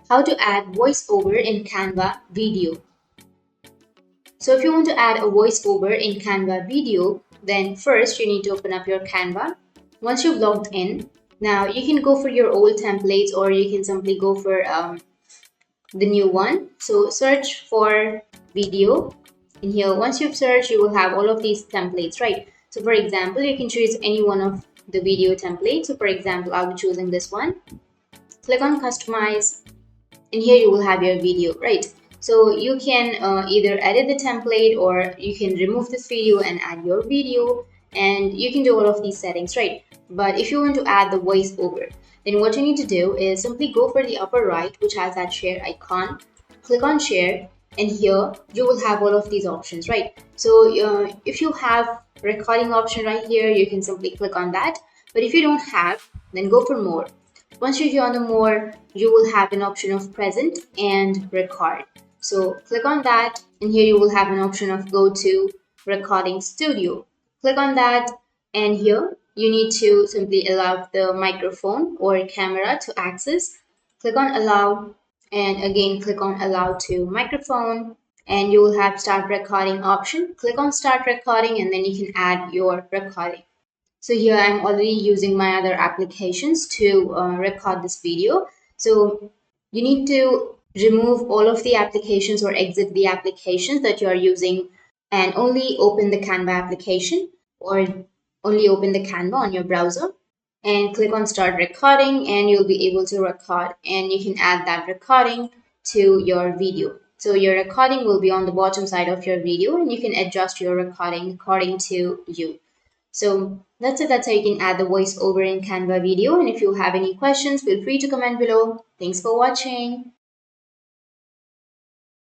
How to add voiceover in Canva video. So if you want to add a voiceover in Canva video, then first you need to open up your Canva. Once you've logged in, now you can go for your old templates or you can simply go for the new one. So search for video in here. Once you've searched, you will have all of these templates, right? So for example, you can choose any one of the video templates. So for example, I'll be choosing this one. Click on customize, and here you will have your video, right? So you can either edit the template or you can remove this video and add your video, and you can do all of these settings, right? But if you want to add the voiceover, then what you need to do is simply go for the upper right, which has that share icon. Click on share, and here you will have all of these options, right? So if you have recording option right here, you can simply click on that. But if you don't have, then go for more. Once you hear on the more, you will have an option of present and record. So click on that, and here you will have an option of go to recording studio. Click on that, and here you need to simply allow the microphone or camera to access. Click on allow, and again click on allow to microphone, and you will have start recording option. Click on start recording, and then you can add your recording. So here I'm already using my other applications to record this video. So you need to remove all of the applications or exit the applications that you are using and only open the Canva application or only open the Canva on your browser and click on start recording, and you'll be able to record, and you can add that recording to your video. So your recording will be on the bottom side of your video, and you can adjust your recording according to you. So that's it. That's how you can add the voiceover in Canva video. And if you have any questions, feel free to comment below. Thanks for watching.